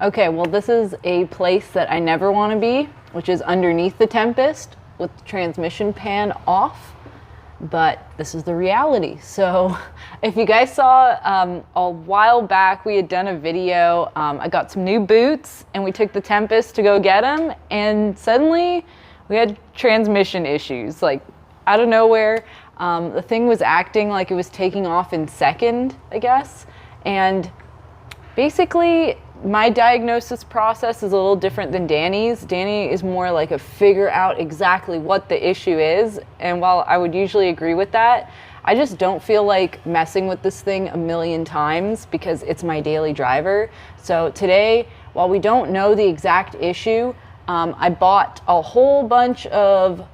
Okay, well, this is a place that I never want to be, which is underneath the Tempest with the transmission pan off. But this is the reality. So if you guys saw a while back, we had done a video. I got some new boots and we took the Tempest to go get them. And suddenly we had transmission issues. Like out of nowhere, the thing was acting like it was taking off in second, I guess. And basically, my diagnosis process is a little different than Danny's. Danny is more like a figure out exactly what the issue is. And while I would usually agree with that, I just don't feel like messing with this thing a million times because it's my daily driver. So today, while we don't know the exact issue, I bought a whole bunch of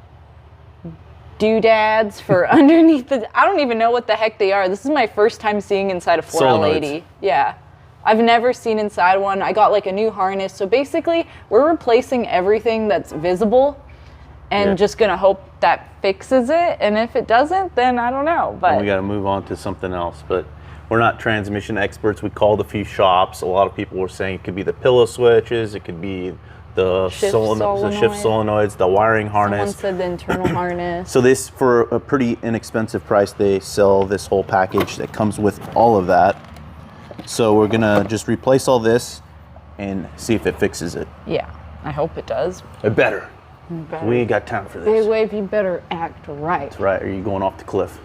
doodads for underneath the, I don't even know what the heck they are. This is my first time seeing inside a 4L80. Yeah. I've never seen inside one. I got like a new harness. So basically, we're replacing everything that's visible and just gonna hope that fixes it. And if it doesn't, then I don't know. But and we gotta move on to something else. But we're not transmission experts. We called a few shops. A lot of people were saying it could be the pillow switches, it could be the shift solenoids, the wiring harness. Someone said the internal harness. So this, for a pretty inexpensive price, they sell this whole package that comes with all of that. So we're gonna just replace all this and see if it fixes it. Yeah, I hope it does. It better. We ain't got time for this. Big wave, you better act right. That's right, or you going off the cliff.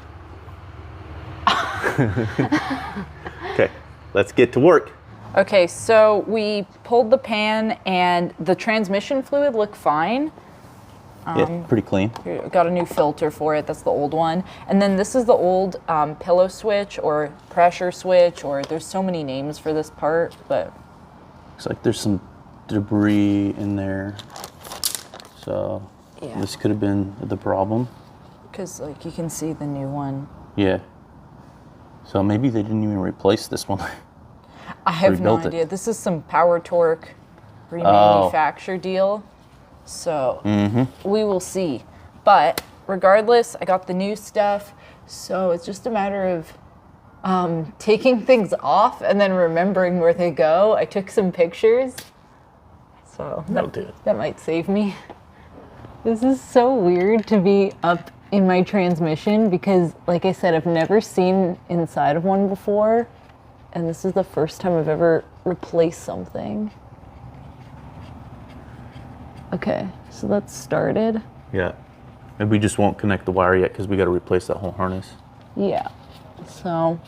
Okay, let's get to work. Okay, so we pulled the pan and the transmission fluid looked fine. Yeah, pretty clean. Got a new filter for it. That's the old one. And then this is the old pillow switch or pressure switch, or there's so many names for this part, but looks like there's some debris in there. So this could have been the problem. Because like you can see the new one. Yeah. So maybe they didn't even replace this one. I have no idea. This is some Power Torque remanufacture deal. So we will see. But regardless, I got the new stuff. So it's just a matter of taking things off and then remembering where they go. I took some pictures. So that might save me. This is so weird to be up in my transmission because, like I said, I've never seen inside of one before. And this is the first time I've ever replaced something. Okay, so that's started. Yeah. And we just won't connect the wire yet because we got to replace that whole harness. Yeah. So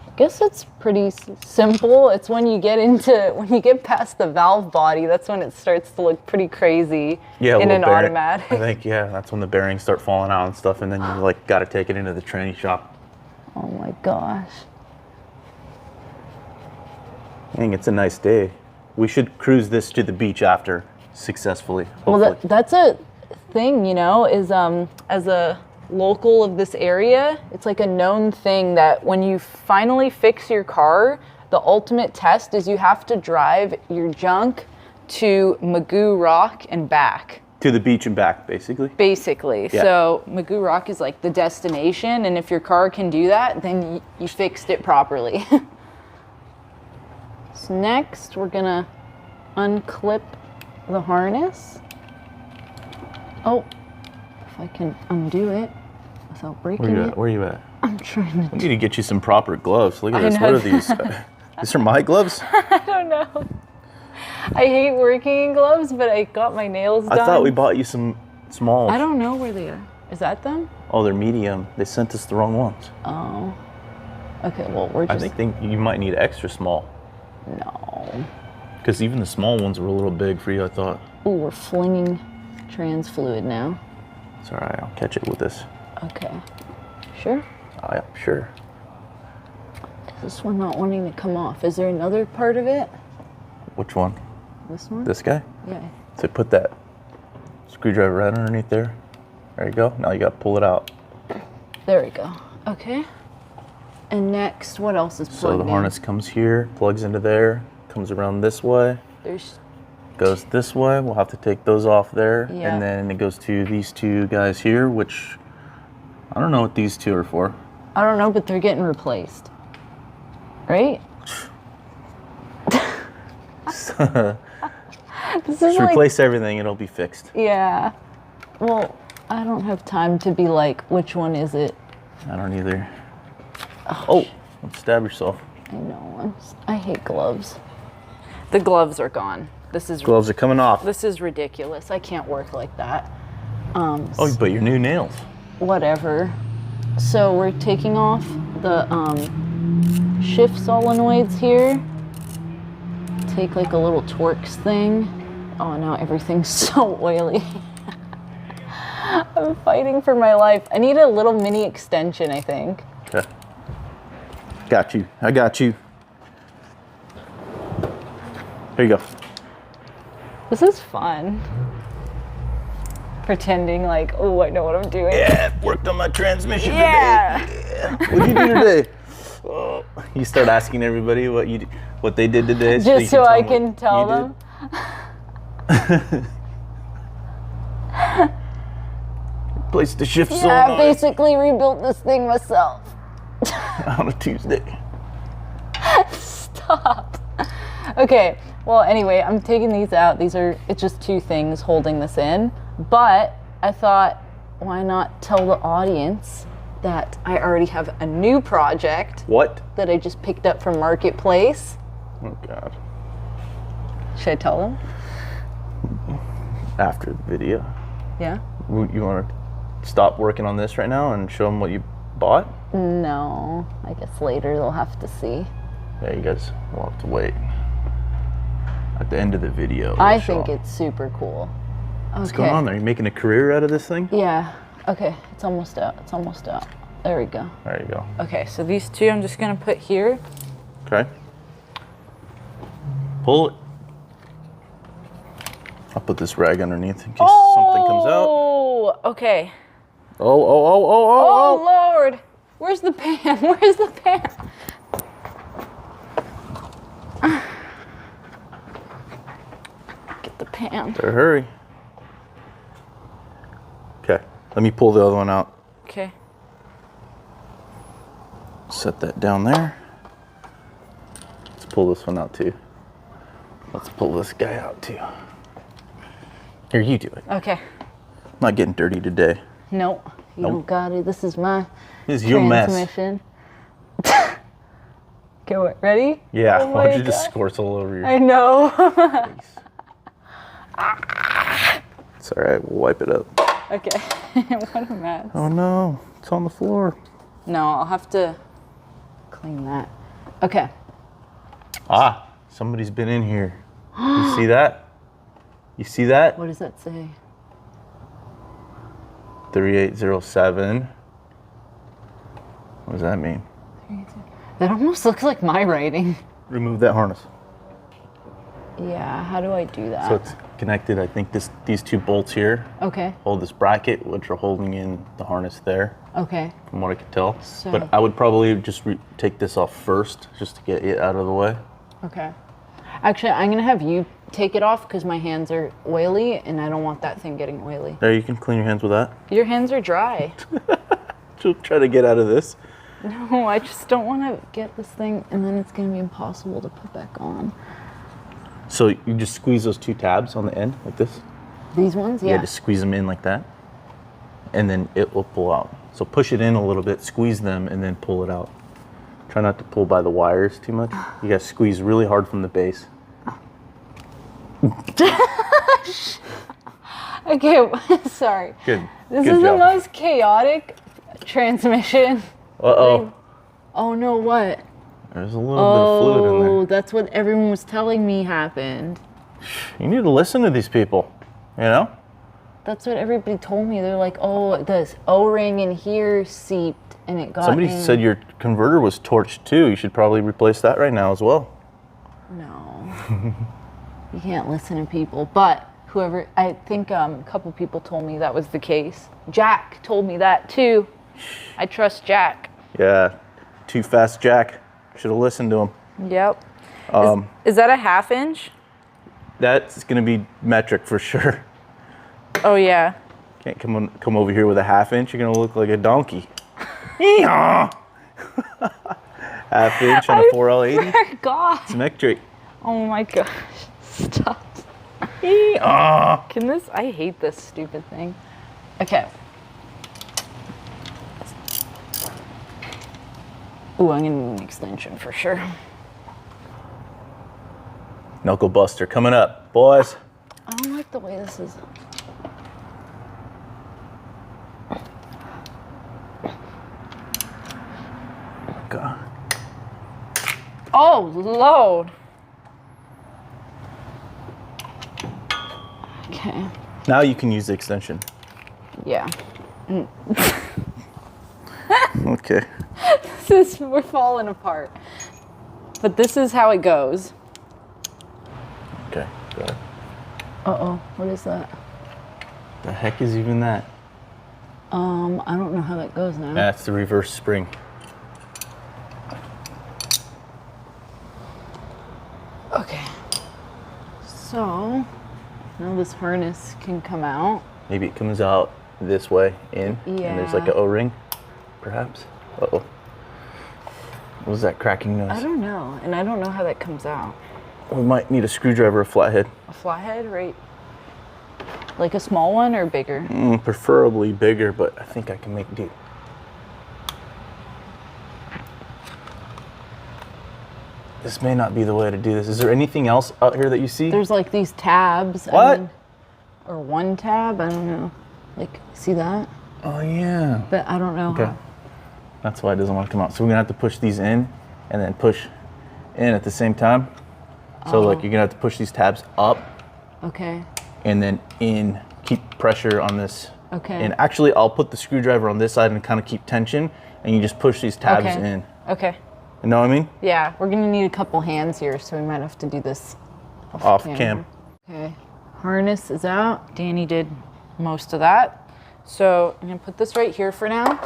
I guess it's pretty simple. It's when you get past the valve body, that's when it starts to look pretty crazy in an automatic. I think, that's when the bearings start falling out and stuff, and then you like got to take it into the tranny shop. Oh my gosh. Dang, it's a nice day. We should cruise this to the beach after successfully. Hopefully. Well, that's a thing, is as a local of this area, it's like a known thing that when you finally fix your car, the ultimate test is you have to drive your junk to Magoo Rock and back. To the beach and back, basically? Basically. Yeah. So Magoo Rock is like the destination, and if your car can do that, then you fixed it properly. So next, we're gonna unclip the harness. Oh, if I can undo it without breaking it. Where are you at? I'm trying to. I need to get you some proper gloves. Look at this. What are these? These are my gloves? I don't know. I hate working in gloves, but I got my nails done. I thought we bought you some smalls. I don't know where they are. Is that them? Oh, they're medium. They sent us the wrong ones. Oh. Okay, well, we're just... I think you might need extra small. No. Because even the small ones were a little big for you, I thought. Ooh, we're flinging trans fluid now. It's all right. I'll catch it with this. Okay. Sure? Yeah, sure. Is this one not wanting to come off? Is there another part of it? Which one? This one? This guy? Yeah. So put that screwdriver right underneath there. There you go. Now you got to pull it out. There we go. Okay. And next, what else is plugged in? So the harness comes here, plugs into there, comes around this way. Goes this way. We'll have to take those off there. Yeah. And then it goes to these two guys here, which I don't know what these two are for. I don't know, but they're getting replaced. Right? This is Just like, replace everything, it'll be fixed. yeah. Well, I don't have time to be like, which one is it? I don't either. Oh, don't stab yourself. I know. I hate gloves. The gloves are gone. Gloves are coming off. This is ridiculous. I can't work like that. Oh, but your new nails. Whatever. So we're taking off the shift solenoids here. Take like a little Torx thing. Oh, now everything's so oily. I'm fighting for my life. I need a little mini extension, I think. Okay. Got you. I got you. Here you go. This is fun. Pretending like, oh, I know what I'm doing. Yeah, worked on my transmission today. Yeah. What'd you do today? Oh. You start asking everybody what they did today. Just so I can tell them. Replaced the shift I solenoid basically rebuilt this thing myself. on a Tuesday. Stop. Okay, well, anyway, I'm taking these out. It's just two things holding this in. But I thought, why not tell the audience that I already have a new project. What? That I just picked up from Marketplace. Oh, God. Should I tell them? After the video. Yeah? You want to stop working on this right now and show them what you bought? No, I guess later they'll have to see. Yeah, you guys will have to wait. At the end of the video. I think it's super cool. What's going on there? You making a career out of this thing? Yeah. Okay, it's almost out. It's almost out. There we go. There you go. Okay, so these two I'm just gonna put here. Okay. Pull it. I'll put this rag underneath in case something comes out. Oh, okay. Oh, Oh, Lord. Where's the pan? Where's the pan? Get the pan. Better hurry. Okay, let me pull the other one out. Okay. Set that down there. Let's pull this one out too. Let's pull this guy out too. Here, you do it. Okay. I'm not getting dirty today. Nope. You don't got it. This is my This is your mess. transmission. Okay, what? Ready? Yeah, Oh why'd my you just God. squirts all over your I know. face? It's all right, we'll wipe it up. Okay. What a mess. Oh no, it's on the floor. No, I'll have to clean that. Okay. Ah, somebody's been in here. You see that? You see that? What does that say? 3807. What does that mean? That almost looks like my writing. Remove that harness. Yeah, how do I do that? So it's connected, I think these two bolts here Okay. hold this bracket, which are holding in the harness there, Okay. from what I could tell. So- But I would probably just take this off first, just to get it out of the way. Okay. Actually, I'm gonna have you take it off because my hands are oily and I don't want that thing getting oily. There, you can clean your hands with that. Your hands are dry. Just try to get out of this. No, I just don't want to get this thing and then it's gonna be impossible to put back on. So you just squeeze those two tabs on the end, like this. These ones? Yeah, Yeah. just squeeze them in like that. And then it will pull out. So push it in a little bit, squeeze them, and then pull it out. Try not to pull by the wires too much. You gotta squeeze really hard from the base. Okay, sorry. Good. This Good is job. the most chaotic transmission. Uh-oh. Oh no, what? There's a little bit of fluid in Oh, that's what everyone was telling me happened. there. You need to listen to these people, you know? That's what everybody told me. They're like, oh, this O-ring in here seeped and it got Somebody in. said your converter was torched too. You should probably replace that right now as well. No. You can't listen to people. But whoever, I think a couple people told me that was the case. Jack told me that too. I trust Jack. Yeah, too fast, Jack. Should have listened to him. Yep. Is that a 1/2 inch? That's gonna be metric for sure. Oh yeah. Can't come over here with a 1/2 inch. You're gonna look like a donkey. Yeehaw! 1/2 inch on a 4L80. God. It's metric. Oh my gosh. Stop. Can this? I hate this stupid thing. Okay. Ooh, I'm gonna need an extension for sure. Knuckle buster coming up, boys. I don't like the way this is. God. Oh, load. Okay. Now you can use the extension. Yeah. Okay. We're falling apart. But this is how it goes. Okay, go ahead. Uh-oh, what is that? The heck is even that? I don't know how that goes now. That's the reverse spring. Okay. So, now this harness can come out. Maybe it comes out this way in, and there's like an O-ring, perhaps. Uh-oh. What was that cracking noise? I don't know, and I don't know how that comes out. We might need a screwdriver, a flathead. A flathead, right? Like a small one or bigger? Preferably bigger, but I think I can make do. This may not be the way to do this. Is there anything else out here that you see? There's like these tabs. What? Or one tab, I don't know. Like, see that? Oh, yeah. But I don't know how. That's why it doesn't want to come out. So we're going to have to push these in and then push in at the same time. So like you're going to have to push these tabs up. Okay. And then in, keep pressure on this. Okay. And actually, I'll put the screwdriver on this side and kind of keep tension, and you just push these tabs in. Okay. You know what I mean? Yeah, we're gonna need a couple hands here, so we might have to do this off cam. Okay, harness is out. Danny did most of that. So I'm gonna put this right here for now.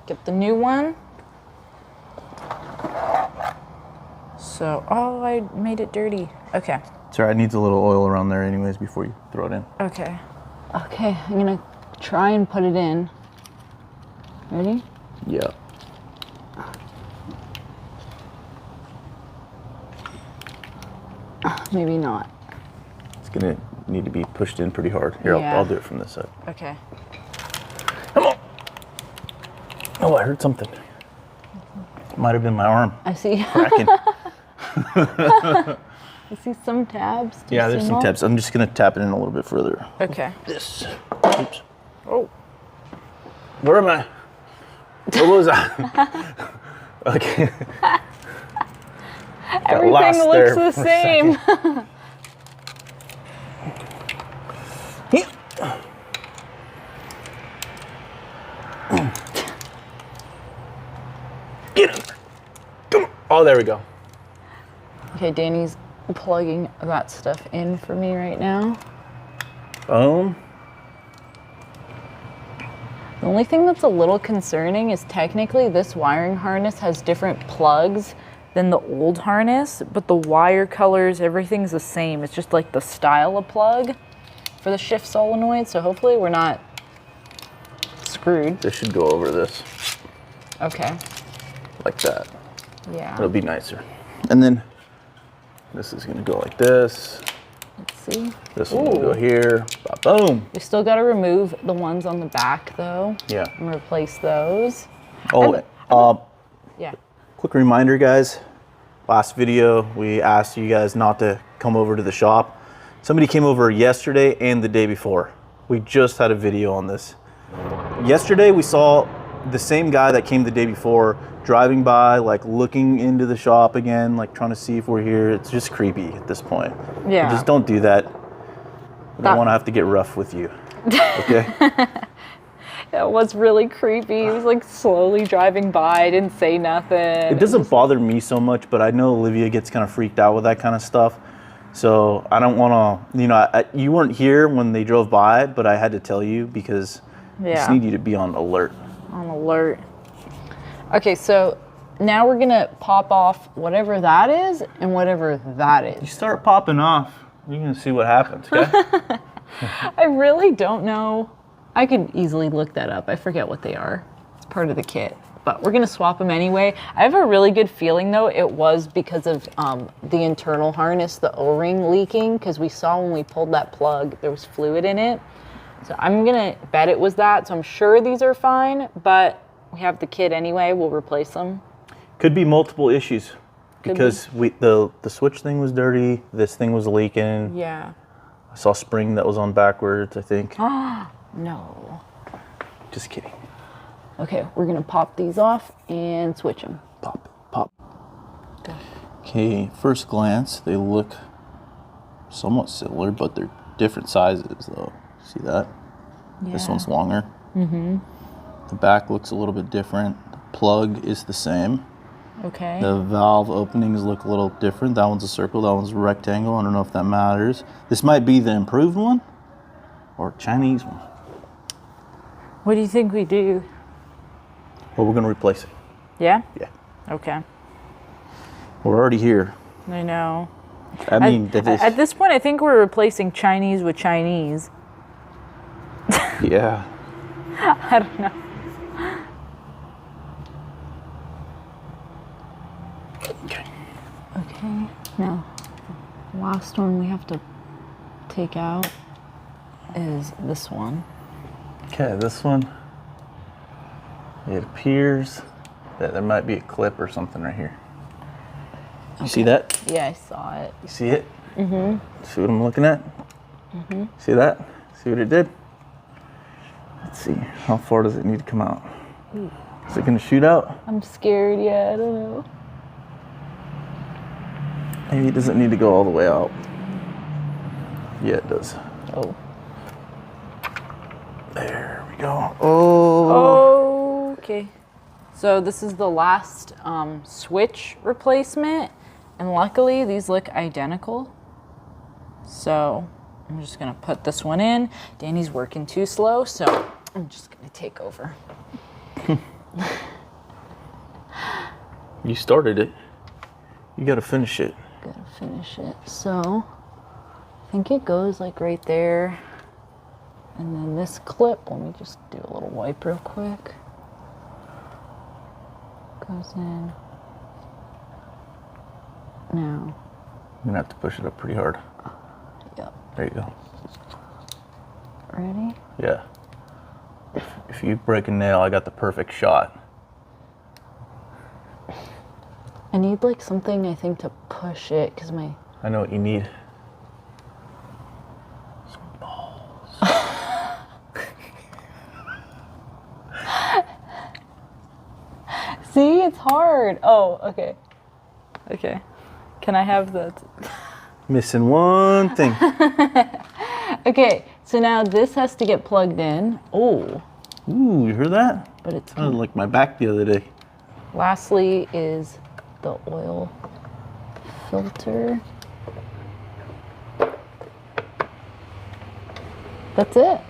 Get the new one. So, oh, I made it dirty. Okay. Sorry, it needs a little oil around there anyways before you throw it in. Okay. Okay, I'm gonna try and put it in. Ready? Yeah. Maybe not. It's gonna need to be pushed in pretty hard. Here, Yeah. I'll do it from this side. Okay. Come on. Oh, I heard something. Might have been my arm I see. cracking. I see some tabs. Do you Yeah, there's see some them all? tabs. I'm just gonna tap it in a little bit further. Okay. This. Oops. Oh. Where am I? Where was I? Okay. Everything lost looks there the for a same. Get in there. Come on. Oh, there we go. Okay, Danny's plugging that stuff in for me right now. Boom. The only thing that's a little concerning is technically this wiring harness has different plugs than the old harness, but the wire colors, everything's the same. It's just like the style of plug for the shift solenoid, so hopefully we're not screwed. This should go over this. Okay. Like that. Yeah. It'll be nicer. And then this is gonna go like this. Let's see. This one will go here. Boom. We still got to remove the ones on the back though. Yeah. And replace those. Oh, Yeah. quick reminder, guys. Last video, we asked you guys not to come over to the shop. Somebody came over yesterday and the day before. We just had a video on this. Yesterday, we saw the same guy that came the day before driving by, like looking into the shop again, like trying to see if we're here. It's just creepy at this point. Yeah. Just don't do that. I don't want to have to get rough with you. Okay? It was really creepy. He was like slowly driving by, didn't say nothing. It doesn't bother me so much, but I know Olivia gets kind of freaked out with that kind of stuff. So I don't want to, you weren't here when they drove by, but I had to tell you because I just need you to be on alert. On alert. Okay, so now we're gonna pop off whatever that is and whatever that You is. start popping off, you're going to see what happens, okay? I really don't know. I could easily look that up. I forget what they are. It's part of the kit. but we're gonna swap them anyway. I have a really good feeling though it was because of the internal harness, the O-ring leaking, because we saw when we pulled that plug there was fluid in it. So I'm gonna bet it was that. So I'm sure these are fine, but we have the kit anyway. We'll replace them. Could be multiple issues because the switch thing was dirty. This thing was leaking. Yeah. I saw a spring that was on backwards, I think. No. Just kidding. Okay, we're gonna pop these off and switch them. Pop. Okay, first glance, they look somewhat similar, but they're different sizes though. See that? Yeah. This one's longer. Mm-hmm. The back looks a little bit different. The plug is the same. Okay. The valve openings look a little different. That one's a circle, that one's a rectangle. I don't know if that matters. This might be the improved one or Chinese one. What do you think we do? Well, we're going to replace it. Yeah? Yeah. Okay. We're already here. I know. I mean, at this point, I think we're replacing Chinese with Chinese. Yeah. I don't know. Okay. Now, the last one we have to take out is this one. Okay, this one. It appears that there might be a clip or something right here. You see that? Yeah, I saw it. You see it? Mm-hmm. See what I'm looking at? Mm-hmm. See that? See what it did? Let's see. How far does it need to come out? Ooh. Is it going to shoot out? I'm scared. Yeah, I don't know. Maybe it doesn't need to go all the way out. Yeah, it does. Oh. There we go. Oh. Okay. So this is the last switch replacement, and luckily these look identical. So I'm just gonna put this one in. Danny's working too slow, so I'm just gonna take over. You started it. You gotta finish it. Gotta finish it. So I think it goes like right there. And then this clip, let me just do a little wipe real quick. Goes in. Now. I'm gonna have to push it up pretty hard. Yep. There you go. Ready? Yeah. If you break a nail, I got the perfect shot. I need like something, I think, to push it, because my... I know what you need. See, it's hard. Oh, okay. Okay. Can I have that? Missing one thing. Okay, so now this has to get plugged in. Oh. Ooh, you heard that? But it's sounded like my back the other day. Lastly is the oil filter. That's it.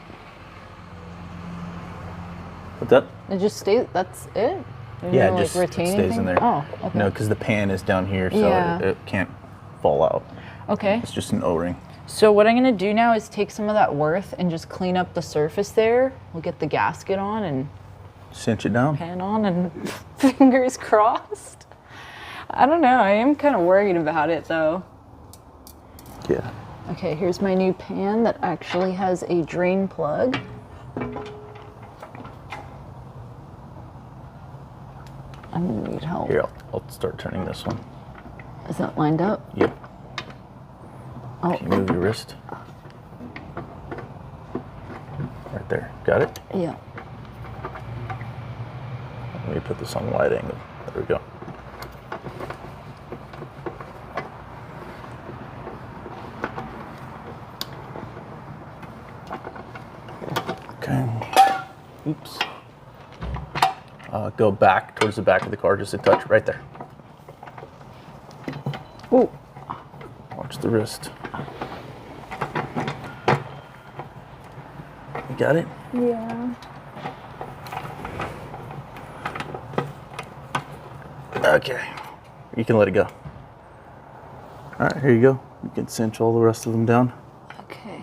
What's up? It just stays, that's it? Yeah, no, it just like, retain stays anything? in there. Oh, okay. No, because the pan is down here, so Yeah. it can't fall out. Okay. It's just an O-ring. So what I'm gonna do now is take some of that Worth and just clean up the surface there. We'll get the gasket on and cinch it down. pan on and fingers crossed. I don't know, I am kind of worried about it though. Yeah. Okay, here's my new pan that actually has a drain plug. I'm gonna need help. Here, I'll start turning this one. Is that lined up? Yep. Oh. Can you move your wrist? Right there. Got it? Yeah. Let me put this on wide angle. There we go. Okay. Oops. Go back towards the back of the car, just a touch, right there. Ooh. Watch the wrist. You got it? Yeah. Okay. You can let it go. All right, here you go. You can cinch all the rest of them down. Okay.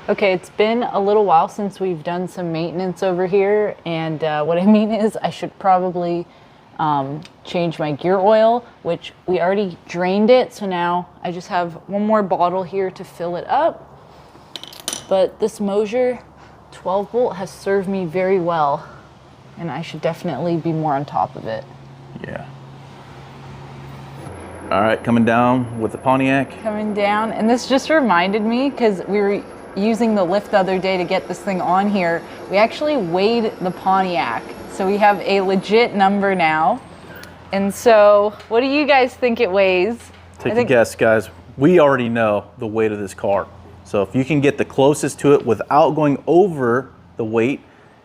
Okay, it's been a little while since we've done some maintenance over here, and what I mean is I should probably change my gear oil, which we already drained it, so now I just have one more bottle here to fill it up. But this Mosier 12 volt has served me very well, and I should definitely be more on top of it. Yeah. All right, coming down with the Pontiac. Coming down, and this just reminded me, because we were using the lift the other day to get this thing on here, we actually weighed the Pontiac. So we have a legit number now. And so, what do you guys think it weighs? Take a guess, guys. We already know the weight of this car. So if you can get the closest to it without going over the weight,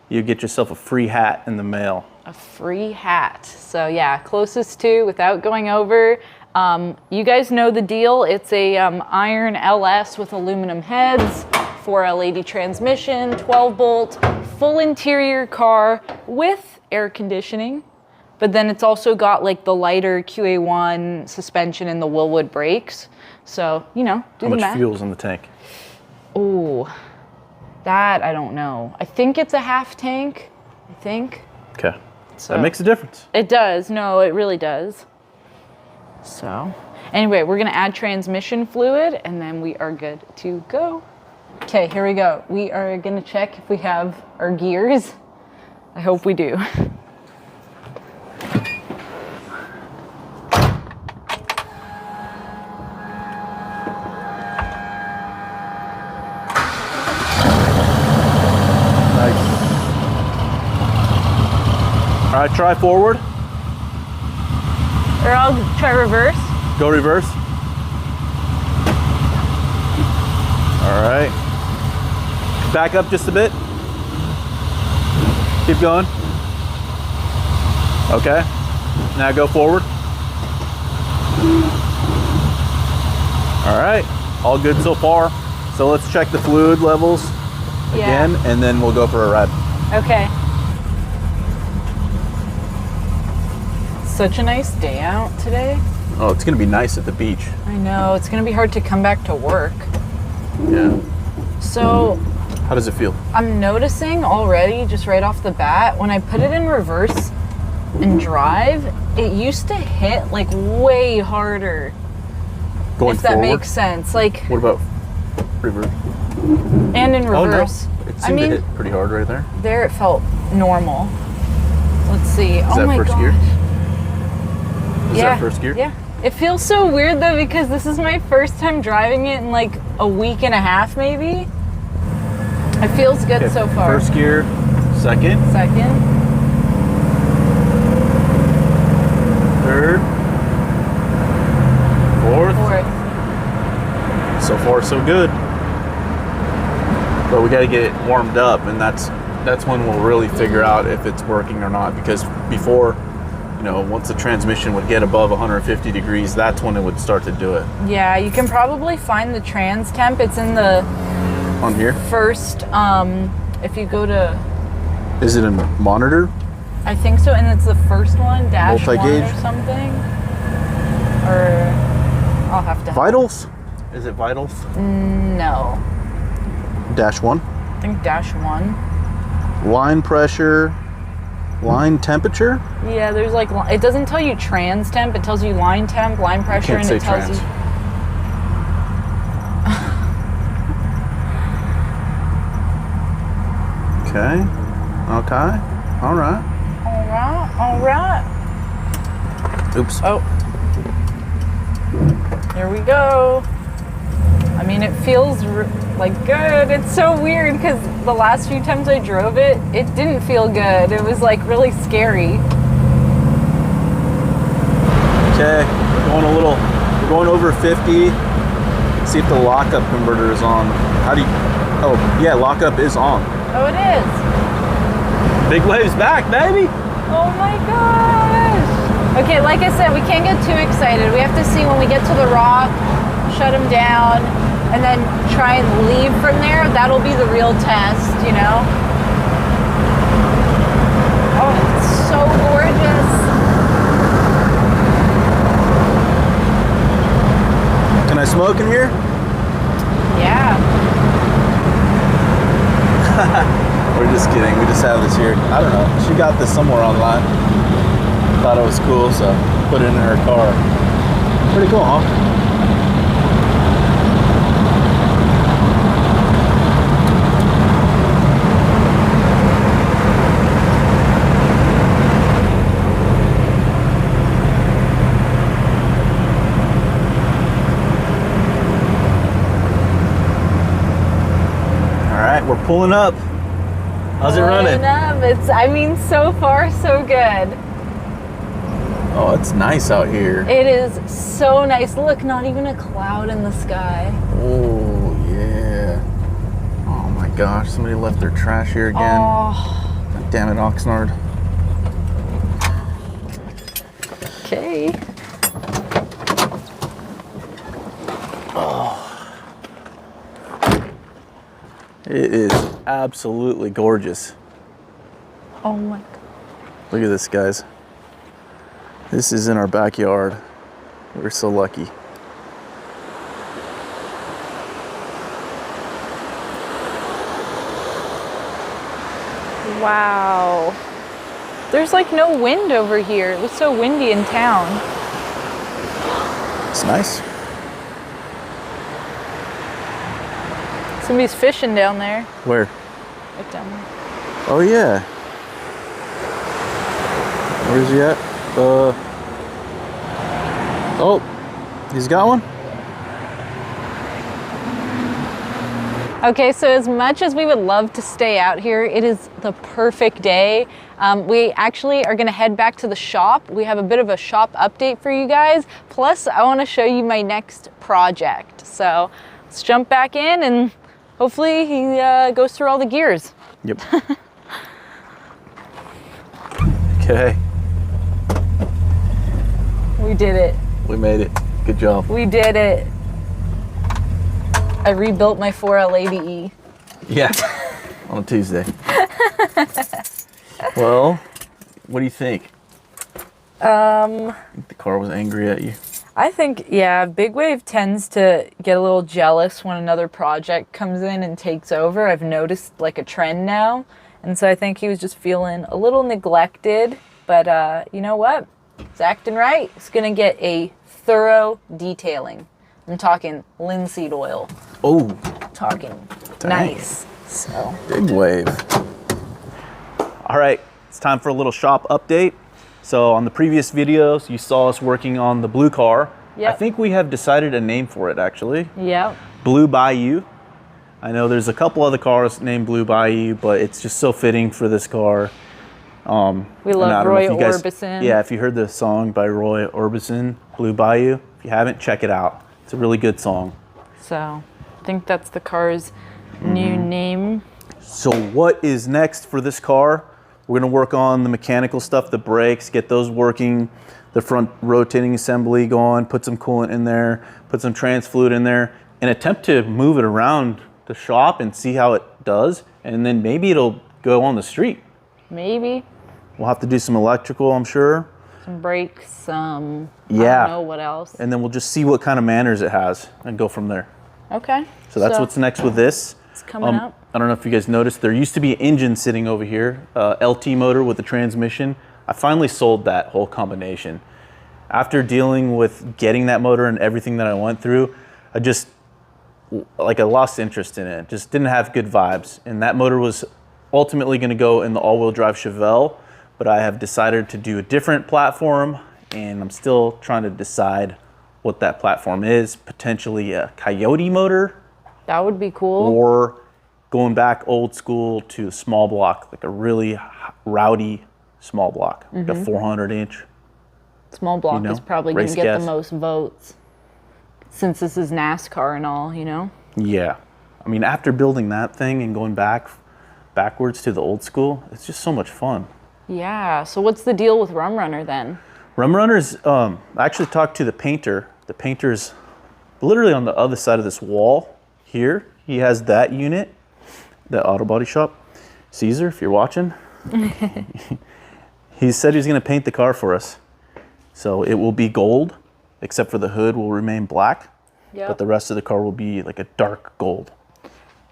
you get yourself a free hat in the mail. A free hat. So yeah, closest to without going over. You guys know the deal. It's a iron LS with aluminum heads, 4L80 transmission, 12 volt, full interior car with air conditioning. But then it's also got like the lighter QA1 suspension and the Willwood brakes. So, you know, do the math. How much fuel's in the tank? Oh, that I don't know. I think it's a half tank, I think. Okay, so that makes a difference. It does, no, it really does. So, anyway, we're gonna add transmission fluid and then we are good to go. Okay, here we go. We are gonna check if we have our gears. I hope we do. All right, try forward. Or I'll try reverse. Go reverse. All right. Back up just a bit. Keep going. Okay. Now go forward. All right. All good so far. So let's check the fluid levels again, and then we'll go for a ride. Okay. Such a nice day out today. Oh, it's gonna be nice at the beach. I know, it's gonna be hard to come back to work. Yeah. So, how does it feel? I'm noticing already, just right off the bat, when I put it in reverse and drive, it used to hit like way harder. Going if that forward? Makes sense. Like, what about reverse? And in reverse. Oh, no. It seemed to hit pretty hard right there. There it felt normal. Let's see. Is that my first gosh. gear? Is that first gear? Yeah. It feels so weird though because this is my first time driving it in like a week and a half maybe. It feels good so far. First gear, second. Second. Third. Fourth. Fourth. So far so good. But we got to get it warmed up, and that's when we'll really figure out if it's working or not, because before, you know, once the transmission would get above 150 degrees, that's when it would start to do it. Yeah, you can probably find the trans temp. It's in the on here first, if you go to, is it a monitor? I think so, and it's the first one, dash multi-gauge? 1 or something, or I'll have to vitals. Is it vitals? No, -1. I think -1. Line pressure, line temperature. Yeah, there's like, it doesn't tell you trans temp, it tells you line temp, line pressure, Can't and say it tells trans. you. Okay. Okay. All right. All right. Oops. Oh. Here we go. I mean, it feels like good. It's so weird because the last few times I drove it, it didn't feel good. It was like really scary. Okay, we're going over 50. See if the lockup converter is on. How do you, oh yeah, lockup is on. Oh, it is. Big waves back, baby. Oh my gosh. Okay, like I said, we can't get too excited. We have to see when we get to the rock, shut them down, and then try and leave from there. That'll be the real test, you know? Oh, it's so gorgeous. Can I smoke in here? Yeah. kidding. We just have this here. I don't know. She got this somewhere online. Thought it was cool, so put it in her car. Pretty cool, huh? We're pulling up. How's it running? It's, I mean, so far so good. Oh, it's nice out here. It is so nice. Look, not even a cloud in the sky. Oh, yeah. Oh my gosh, somebody left their trash here again. Oh. God damn it, Oxnard. Okay. Oh. It is absolutely gorgeous. Oh my God. Look at this, guys. This is in our backyard. We're so lucky. Wow. There's like no wind over here. It was so windy in town. It's nice. Somebody's fishing down there. Where? Right down there. Oh yeah. Where's he at? Oh, he's got one? Okay, so as much as we would love to stay out here, it is the perfect day. We actually are gonna head back to the shop. We have a bit of a shop update for you guys. Plus, I wanna show you my next project. So let's jump back in and hopefully he goes through all the gears. Yep. Okay. We did it. We made it. Good job. We did it. I rebuilt my 4L80E. Yeah. On a Tuesday. Well, what do you think? The car was angry at you. I think, yeah, Big Wave tends to get a little jealous when another project comes in and takes over. I've noticed like a trend now. And so I think he was just feeling a little neglected. But you know what? It's acting right. It's going to get a thorough detailing. I'm talking linseed oil. Oh. Talking dang. Nice. So. Big Wave. All right, it's time for a little shop update. So on the previous videos, you saw us working on the blue car. Yep. I think we have decided a name for it, actually. Yep. Blue Bayou. I know there's a couple other cars named Blue Bayou, but it's just so fitting for this car. We love Roy Orbison. Yeah, if you heard the song by Roy Orbison, Blue Bayou, if you haven't, check it out. It's a really good song. So I think that's the car's new name. So what is next for this car? We're gonna work on the mechanical stuff, the brakes, get those working, the front rotating assembly going, put some coolant in there, put some trans fluid in there, and attempt to move it around the shop and see how it does. And then maybe it'll go on the street. Maybe. We'll have to do some electrical, I'm sure. Some brakes, some, yeah. I don't know what else. And then we'll just see what kind of manners it has and go from there. Okay. So that's what's next with this. It's coming up. I don't know if you guys noticed, there used to be an engine sitting over here, LT motor with a transmission. I finally sold that whole combination. After dealing with getting that motor and everything that I went through, I lost interest in it. Just didn't have good vibes. And that motor was ultimately gonna go in the all-wheel drive Chevelle, but I have decided to do a different platform, and I'm still trying to decide what that platform is. Potentially a Coyote motor. That would be cool. Or going back old school to small block, like a really rowdy small block, like a 400-inch. Small block is probably going to get gas. the most votes since this is NASCAR and all, you know? Yeah. I mean, after building that thing and going backwards to the old school, it's just so much fun. Yeah. So what's the deal with Rum Runner then? Rum Runner's, I actually talked to the painter. The painter's literally on the other side of this wall here. He has that unit, the auto body shop. Caesar, if you're watching, he said he's going to paint the car for us. So it will be gold, except for the hood will remain black. Yep. But the rest of the car will be like a dark gold.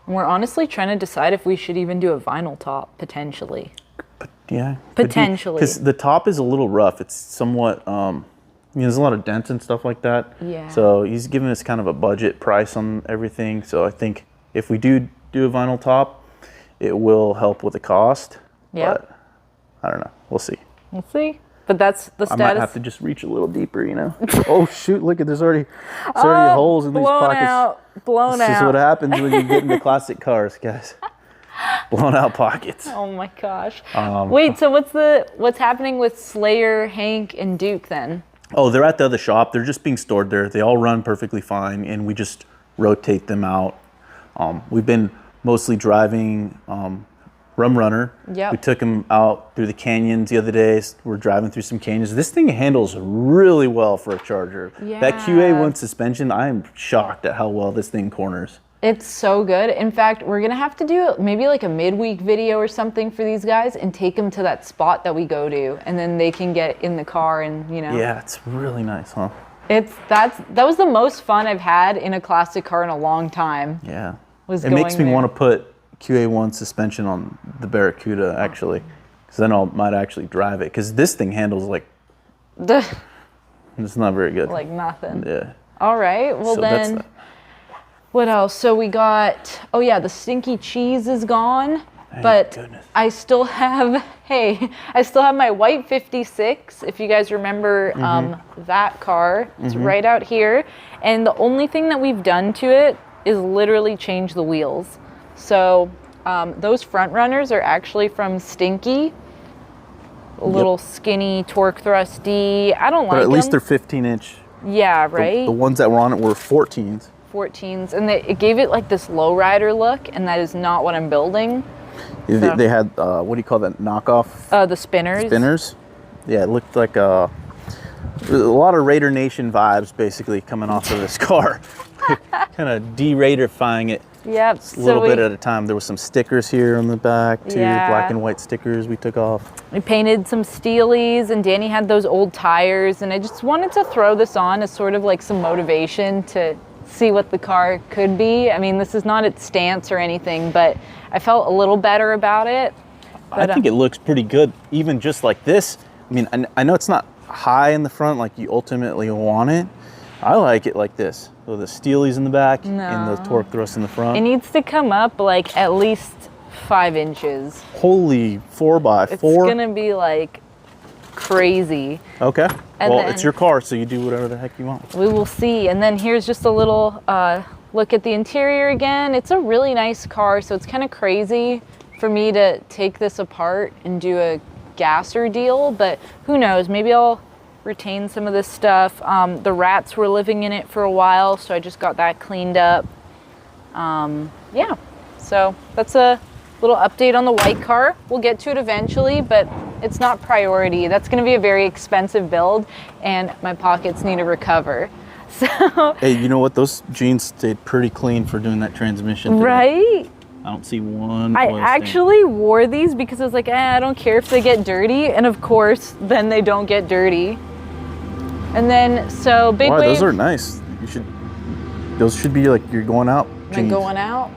We're honestly trying to decide if we should even do a vinyl top, potentially. Yeah. Potentially. Because the top is a little rough. It's somewhat, there's a lot of dents and stuff like that. Yeah. So he's giving us kind of a budget price on everything. So I think if we do a vinyl top, it will help with the cost. Yeah. But I don't know. We'll see. We'll see. But that's the status. I might have to just reach a little deeper, Oh shoot! Look at there's already holes in these pockets. Blown out. This is what happens when you get into classic cars, guys. Blown out pockets. Oh my gosh. Wait, so what's happening with Slayer, Hank, and Duke then? Oh, they're at the other shop. They're just being stored there. They all run perfectly fine, and we just rotate them out. We've been mostly driving Rum Runner. Yep. We took him out through the canyons the other day. We're driving through some canyons. This thing handles really well for a Charger. Yeah. That QA1 suspension, I am shocked at how well this thing corners. It's so good. In fact, we're going to have to do maybe like a midweek video or something for these guys and take them to that spot that we go to, and then they can get in the car and, Yeah, it's really nice, huh? That was the most fun I've had in a classic car in a long time. Yeah. It makes me want to put QA1 suspension on the Barracuda, actually, because then I might actually drive it, because this thing handles like it's not very good. Like nothing. Yeah. All right. Well, so then what else? So we got, the stinky cheese is gone. Thank but goodness. I still have my white 56, if you guys remember that car. It's right out here. And the only thing that we've done to it is literally change the wheels. So those front runners are actually from Stinky. Little skinny torque thrusty. I don't like them. But at least they're 15-inch. Yeah, right? The ones that were on it were 14s. 14s. And it gave it like this lowrider look, and that is not what I'm building. They had, what do you call that, knockoff? The spinners. Spinners? Yeah, it looked like a lot of Raider Nation vibes basically coming off of this car. Kind of de-Raiderifying it. Yep. A little bit at a time. There was some stickers here on the back too, black and white stickers we took off. We painted some steelies, and Danny had those old tires, and I just wanted to throw this on as sort of like some motivation to see what the car could be. I mean, this is not its stance or anything, but I felt a little better about it. But, I think it looks pretty good, even just like this. I mean, I know it's not high in the front like you ultimately want it. I like it like this. So the steelies in the back and the torque thrust in the front. It needs to come up like at least 5 inches. Holy 4x4. It's gonna be like crazy. Okay. And well, it's your car, so you do whatever the heck you want. We will see. And then here's just a little look at the interior again. It's a really nice car, so it's kind of crazy for me to take this apart and do a gasser deal, but who knows, maybe I'll retain some of this stuff. The rats were living in it for a while, so I just got that cleaned up. Yeah, so that's a little update on the white car. We'll get to it eventually, but it's not priority. That's going to be a very expensive build, and my pockets need to recover. So hey, you know what? Those jeans stayed pretty clean for doing that transmission today. Right? I don't see one. I actually wore these because I was like, I don't care if they get dirty, and of course, then they don't get dirty. And then, so Big Wave. Those are nice. Those should be like you're going out. Am I going out?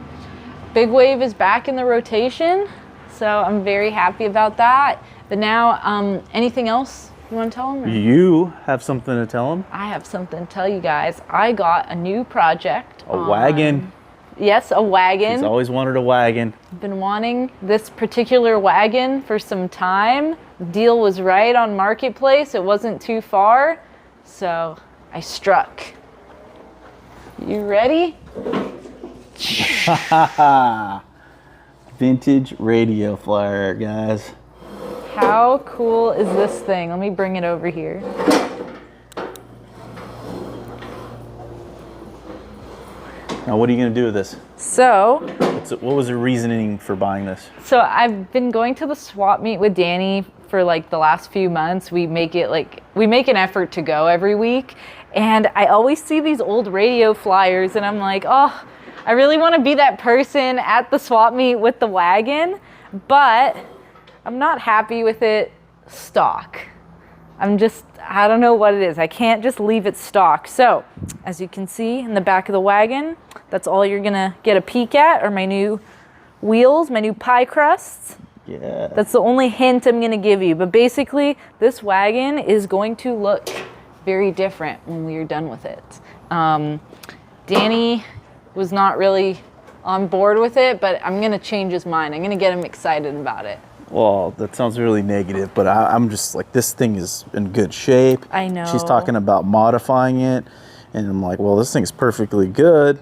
Big Wave is back in the rotation, so I'm very happy about that. But now, anything else you want to tell them? Or? You have something to tell them? I have something to tell you guys. I got a new project. A wagon. Yes, a wagon. She's always wanted a wagon. I've been wanting this particular wagon for some time. The deal was right on Marketplace. It wasn't too far. So I struck. You ready? Vintage radio flyer, guys. How cool is this thing? Let me bring it over here. Now, what are you going to do with this? So, what was the reasoning for buying this? So I've been going to the swap meet with Danny for like the last few months. We make an effort to go every week, and I always see these old radio flyers, and I'm like, oh, I really want to be that person at the swap meet with the wagon, but I'm not happy with it stock. I don't know what it is. I can't just leave it stock. So, as you can see in the back of the wagon, that's all you're gonna get a peek at are my new wheels, my new pie crusts. Yeah. That's the only hint I'm gonna give you. But basically, this wagon is going to look very different when we are done with it. Danny was not really on board with it, but I'm gonna change his mind. I'm gonna get him excited about it. Well, that sounds really negative, but I'm just like, this thing is in good shape. I know. She's talking about modifying it, and I'm like, well, this thing's perfectly good.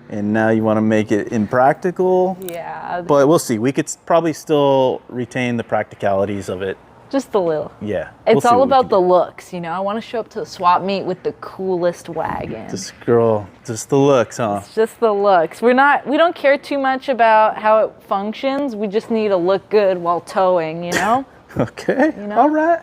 And now you want to make it impractical? Yeah. But we'll see. We could probably still retain the practicalities of it. Just a little. Yeah. It's all about the looks, you know. I want to show up to the swap meet with the coolest wagon. This girl, just the looks, huh? It's just the looks. We don't care too much about how it functions. We just need to look good while towing, you know? Okay. You know? All right.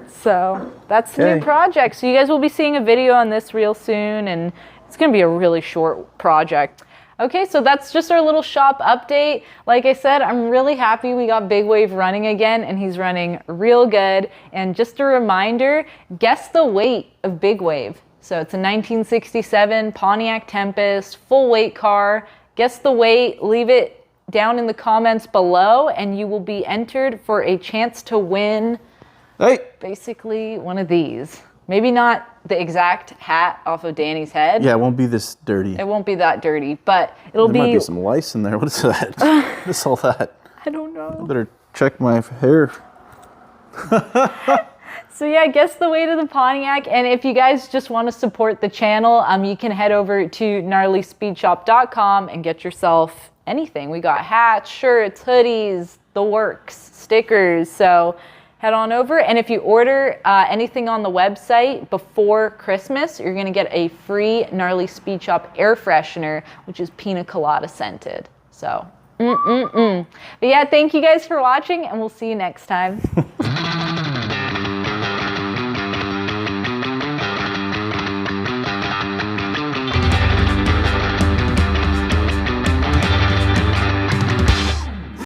So that's the new project. So you guys will be seeing a video on this real soon, and it's going to be a really short project. Okay, so that's just our little shop update. Like I said, I'm really happy we got Big Wave running again, and he's running real good. And just a reminder, guess the weight of Big Wave. So it's a 1967 Pontiac Tempest, full weight car. Guess the weight, leave it down in the comments below, and you will be entered for a chance to win basically one of these. Maybe not the exact hat off of Danny's head. Yeah, it won't be this dirty. It won't be that dirty, but it'll There might be some lice in there. What is that? What's all that? I don't know. I better check my hair. So yeah, guess the weight of the Pontiac. And if you guys just want to support the channel, you can head over to gnarlyspeedshop.com and get yourself anything. We got hats, shirts, hoodies, the works, stickers. So head on over, and if you order anything on the website before Christmas, you're gonna get a free Gnarly Speed Shop air freshener, which is pina colada scented. So, But yeah, thank you guys for watching, and we'll see you next time.